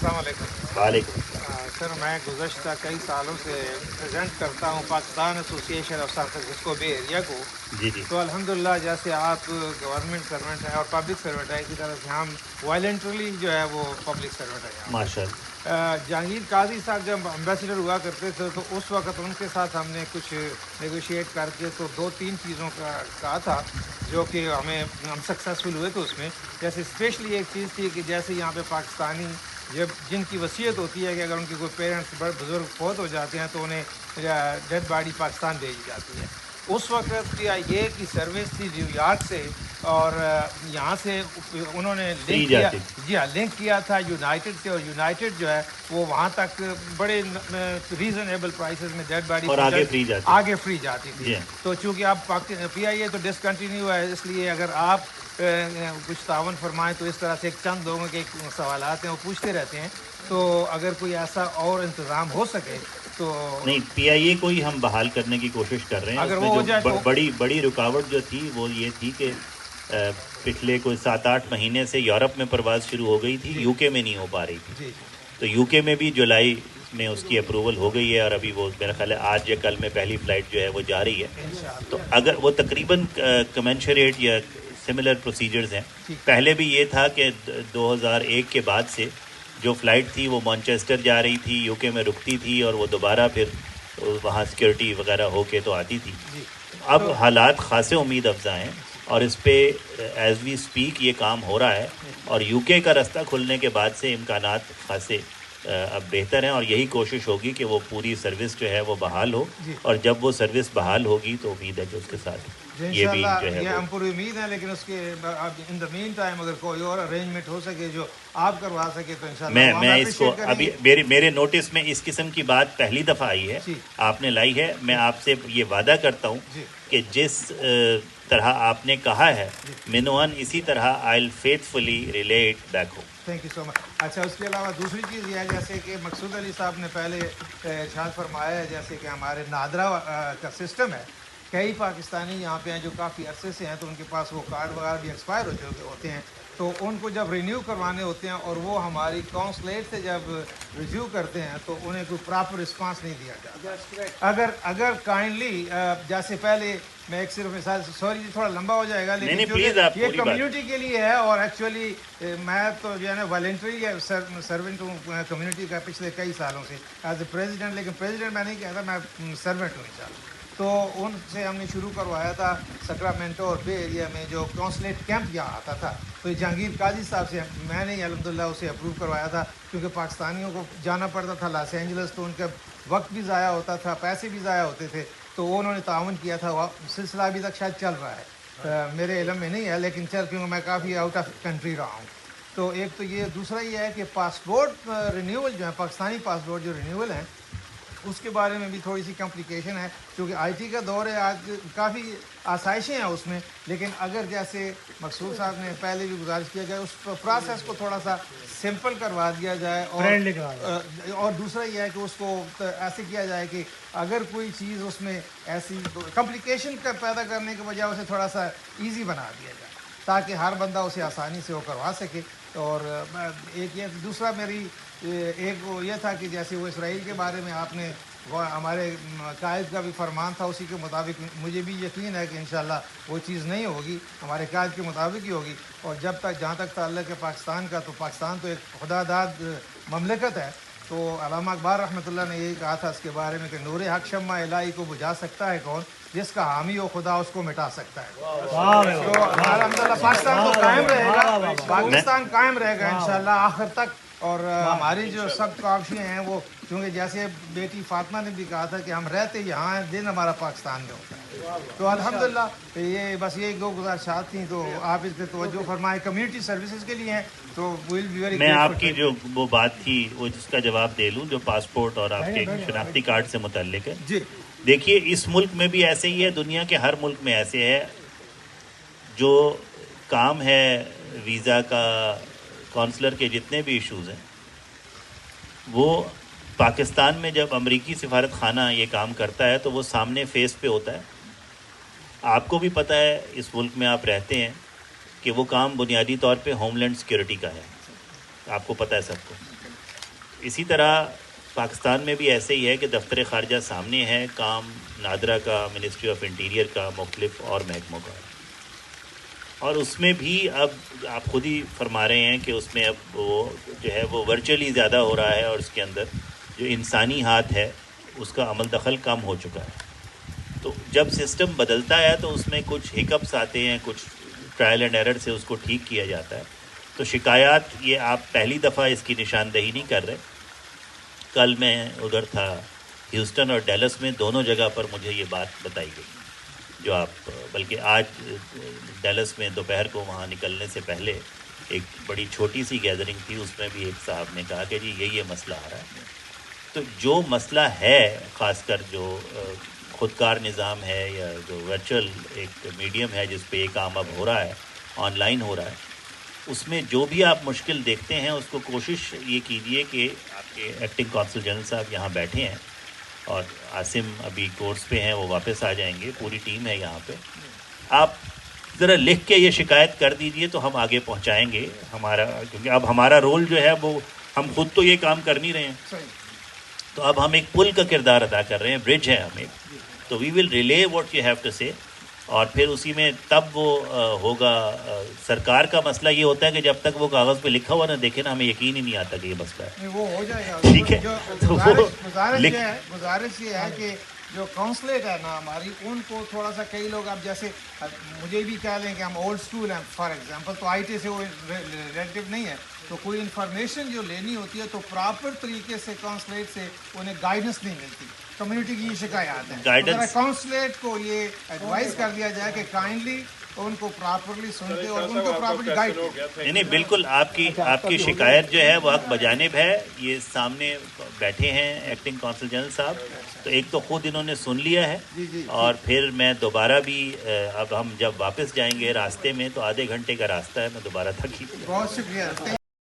السلام علیکم. وعلیکم. سر میں گزشتہ کئی سالوں سے پریزنٹ کرتا ہوں پاکستان ایسوسی ایشن آف سان فرانسسکو بے ایریا کو. جی جی. تو الحمدللہ جیسے آپ گورنمنٹ سرونٹ ہیں اور پبلک سرونٹ ہے، اسی طرح سے ہم وائلنٹرلی جو ہے وہ پبلک سرونٹ ہے. ماشاء اللہ. جہانگیر قاضی صاحب جب امبیسڈر ہوا کرتے تھے تو اس وقت ان کے ساتھ ہم نے کچھ نیگوشیٹ کر کے تو 2-3 چیزوں کا کہا تھا جو کہ ہم سکسیزفل ہوئے تھے اس میں. جیسے اسپیشلی ایک چیز تھی کہ جیسے یہاں پہ پاکستانی جن کی وصیت ہوتی ہے کہ اگر ان کے کوئی پیرنٹس بڑے بزرگ فوت ہو جاتے ہیں تو انہیں ڈیڈ باڈی پاکستان بھیجی جاتی ہے. اس وقت کیا یہ کہ سروس تھی نیو یارک سے اور یہاں سے انہوں نے لنک کیا. جی ہاں، لنک کیا تھا یونائٹڈ سے، اور یونائٹڈ جو ہے وہ وہاں تک بڑے ریزنیبل پرائسز میں ڈیڈ باڈی اور آگے فری جاتی تھی. تو چونکہ اب پی آئی اے تو ڈسکنٹینیو ہے، اس لیے اگر آپ کچھ تعاون فرمائیں تو اس طرح سے چند لوگوں کے سوالات ہیں وہ پوچھتے رہتے ہیں، تو اگر کوئی ایسا اور انتظام ہو سکے تو. نہیں، پی آئی اے کو ہی ہم بحال کرنے کی کوشش کر رہے ہیں. اگر اس میں وہ ہو جو جائے تو بڑی رکاوٹ جو تھی وہ یہ تھی کہ پچھلے کوئی 7-8 مہینے سے یورپ میں پرواز شروع ہو گئی تھی، یو کے میں نہیں ہو پا رہی تھی. تو یو کے میں بھی جولائی میں اس کی اپروول ہو گئی ہے، اور ابھی وہ میرا خیال ہے آج یا کل میں پہلی فلائٹ جو ہے وہ جا رہی ہے. تو اگر وہ تقریباً کمنشریٹ یا سملر پروسیجرز ہیں. پہلے بھی یہ تھا کہ 2001 کے بعد سے جو فلائٹ تھی وہ مانچسٹر جا رہی تھی، یو کے میں رکتی تھی، اور وہ دوبارہ پھر وہاں سیکورٹی وغیرہ ہو کے تو آتی تھی. اب حالات خاصے امید افزا ہیں، اور اس پہ ایز وی اسپیک یہ کام ہو رہا ہے، اور یو کے کا رستہ کھلنے کے بعد سے امکانات خاصے اب بہتر ہیں، اور یہی کوشش ہوگی کہ وہ پوری سروس جو ہے وہ بحال ہو. اور جب وہ سروس بحال ہوگی تو امید ہے کہ اس کے ساتھ یہ بھی جو ہے ہم پوری امید ہے. لیکن اس کے ان دا مین ٹائم اگر کوئی اور ارینجمنٹ ہو سکے جو آپ کروا سکے تو انشاءاللہ میں اس کو ابھی میرے نوٹس میں اس قسم کی بات پہلی دفعہ آئی ہے، آپ نے لائی ہے. میں آپ سے یہ وعدہ کرتا ہوں کہ جس طرح آپ نے کہا ہے منوان اسی طرح I will faithfully relate back home. Thank you so much. اچھا، اس کے علاوہ دوسری چیز یہ ہے جیسے کہ مقصود علی صاحب نے پہلے ارشاد فرمایا ہے جیسے کہ ہمارے نادرا کا سسٹم ہے. کئی پاکستانی یہاں پہ ہیں جو کافی عرصے سے ہیں، تو ان کے پاس وہ کارڈ وغیرہ بھی ایکسپائر ہو چکے ہوتے ہیں، تو ان کو جب رینیو کروانے ہوتے ہیں اور وہ ہماری کونسلیٹ سے جب ریویو کرتے ہیں تو انہیں کوئی پراپر رسپانس نہیں دیا جاتا. اگر کائنڈلی جیسے پہلے میں ایک صرف مثال، سوری تھوڑا لمبا ہو جائے گا لیکن یہ کمیونٹی کے لیے ہے، اور ایکچولی میں تو جو ہے نا والنٹری سرونٹ ہوں کمیونٹی کا پچھلے کئی سالوں سے ایز اے پریزیڈنٹ. لیکن پریزیڈنٹ میں نہیں کہتا، میں سرونٹ ہوں انشاءاللہ. تو ان سے ہم نے شروع کروایا تھا سکرامنٹو اور بے ایریا میں جو کونسلیٹ کیمپ یہاں آتا تھا. تو یہ جہانگیر قاضی صاحب سے میں نے الحمدللہ اسے اپروو کروایا تھا، کیونکہ پاکستانیوں کو جانا پڑتا تھا لاس اینجلس، تو ان کا وقت بھی ضائع ہوتا تھا، پیسے بھی ضائع ہوتے تھے. تو انہوں نے تعاون کیا تھا. وہ سلسلہ ابھی تک شاید چل رہا ہے، میرے علم میں نہیں ہے لیکن کیونکہ میں کافی آؤٹ آف کنٹری رہا ہوں. تو ایک تو یہ، دوسرا یہ ہے کہ پاسپورٹ رینیول جو ہے، پاکستانی پاسپورٹ جو رینیول ہیں اس کے بارے میں بھی تھوڑی سی کمپلیکیشن ہے، کیونکہ آئی ٹی کا دور ہے آج، کافی آسائشیں ہیں اس میں. لیکن اگر جیسے مقصود صاحب نے پہلے بھی گزارش کیا جائے اس پروسیس کو تھوڑا سا سمپل کروا دیا جائے، اور دوسرا یہ ہے کہ اس کو ایسے کیا جائے کہ اگر کوئی چیز اس میں ایسی کمپلیکیشن پیدا کرنے کے بجائے اسے تھوڑا سا ایزی بنا دیا جائے تاکہ ہر بندہ اسے آسانی سے وہ کروا سکے. اور ایک یہ دوسرا میری ایک وہ یہ تھا کہ جیسے وہ اسرائیل کے بارے میں آپ نے، وہ ہمارے قائد کا بھی فرمان تھا، اسی کے مطابق مجھے بھی یقین ہے کہ انشاءاللہ وہ چیز نہیں ہوگی، ہمارے قائد کے مطابق ہی ہوگی. اور جہاں تک تعلق ہے پاکستان کا، تو پاکستان تو ایک خدا داد مملکت ہے. تو علامہ اقبال رحمۃ اللہ نے یہی کہا تھا اس کے بارے میں کہ نور حق شمع الہی کو بجھا سکتا ہے کون، جس کا حامی ہو خدا اس کو مٹا سکتا ہے. تو الحمدللہ پاکستان تو قائم رہے گا، پاکستان قائم رہے گا انشاءاللہ آخر تک. اور ہماری جو سب کاوشیں ہیں وہ، کیونکہ جیسے بیٹی فاطمہ نے بھی کہا تھا کہ ہم رہتے یہاں ہیں، دن ہمارا پاکستان میں ہوتا ہے. تو الحمدللہ یہ بس یہ 2 گزارشات تھیں، تو آپ اس پہ توجہ فرمائیں. کمیونٹی سروسز کے لیے ہیں تو ویل بی ویری. میں آپ کی جو وہ بات تھی وہ جس کا جواب دے لوں، جو پاسپورٹ اور آپ کے شناختی کارڈ سے متعلق ہے. جی دیکھیے، اس ملک میں بھی ایسے ہی ہے، دنیا کے ہر ملک میں ایسے ہے. جو کام ہے ویزا کا، کونسلر کے جتنے بھی ایشوز ہیں، وہ پاکستان میں جب امریکی سفارت خانہ یہ کام کرتا ہے تو وہ سامنے فیس پہ ہوتا ہے. آپ کو بھی پتہ ہے، اس ملک میں آپ رہتے ہیں، کہ وہ کام بنیادی طور پہ ہوم لینڈ سیکورٹی کا ہے. آپ کو پتہ ہے سب کو. اسی طرح پاکستان میں بھی ایسے ہی ہے کہ دفتر خارجہ سامنے ہے، کام نادرا کا، منسٹری آف انٹیریئر کا، مختلف اور محکموں کا، اور اس میں بھی اب آپ خود ہی فرما رہے ہیں کہ اس میں اب وہ جو ہے وہ ورچولی زیادہ ہو رہا ہے، اور اس کے اندر جو انسانی ہاتھ ہے اس کا عمل دخل کم ہو چکا ہے. تو جب سسٹم بدلتا ہے تو اس میں کچھ ہکپس آتے ہیں، کچھ ٹرائل اینڈ ایرر سے اس کو ٹھیک کیا جاتا ہے. تو شکایات یہ آپ پہلی دفعہ اس کی نشاندہی نہیں کر رہے. کل میں ادھر تھا ہیوسٹن اور ڈیلس میں، دونوں جگہ پر مجھے یہ بات بتائی گئی جو آپ، بلکہ آج ڈیلس میں دوپہر کو وہاں نکلنے سے پہلے ایک بڑی چھوٹی سی گیدرنگ تھی، اس میں بھی ایک صاحب نے کہا کہ جی یہ مسئلہ آ رہا ہے. تو جو مسئلہ ہے، خاص کر جو خودکار نظام ہے یا جو ورچوئل ایک میڈیم ہے جس پہ یہ کام اب ہو رہا ہے، آن لائن ہو رہا ہے، اس میں جو بھی آپ مشکل دیکھتے ہیں اس کو کوشش یہ کیجئے کہ آپ کے ایکٹنگ کونسل جنرل صاحب یہاں بیٹھے ہیں، اور عاصم ابھی کورس پہ ہیں، وہ واپس آ جائیں گے، پوری ٹیم ہے یہاں پہ. آپ ذرا لکھ کے یہ شکایت کر دیجئے تو ہم آگے پہنچائیں گے ہمارا، کیونکہ اب ہمارا رول جو ہے وہ ہم خود تو یہ کام کر نہیں رہے ہیں، تو اب ہم ایک پل کا کردار ادا کر رہے ہیں، برج ہے ہم ایک. تو we will relay what you have to say, اور پھر اسی میں تب وہ ہوگا. سرکار کا مسئلہ یہ ہوتا ہے کہ جب تک وہ کاغذ پہ لکھا ہوا نہ دیکھے نا، ہمیں یقین ہی نہیں آتا کہ یہ مسئلہ ہے. وہ ہو جائے گا. ٹھیک ہے، گزارش یہ ہے کہ جو کونسلیٹ ہے نا ہماری، ان کو تھوڑا سا، کئی لوگ اب جیسے مجھے بھی کہہ لیں کہ ہم اولڈ اسکول ہیں فار ایگزامپل، تو آئی ٹی سے وہ ریلیٹو نہیں ہے، تو کوئی انفارمیشن جو لینی ہوتی ہے تو پراپر طریقے سے کونسلیٹ سے انہیں گائیڈنس نہیں ملتی. کمیونٹی کی یہ شکایات ہیں. کونسلیٹ کو یہ ایڈوائز کر دیا جائے کہ کائنڈلی ان کو پراپرلی سنتے اور ان کو پراپرلی گائیڈ. نہیں بالکل، آپ کی شکایت جو ہے وہ حق بجانب ہے. یہ سامنے بیٹھے ہیں ایکٹنگ کونسل جنرل صاحب، تو ایک تو خود انہوں نے سن لیا ہے، اور پھر میں دوبارہ بھی اب ہم جب واپس جائیں گے راستے میں تو آدھے گھنٹے کا راستہ ہے، میں دوبارہ تھک ہی. بہت شکریہ.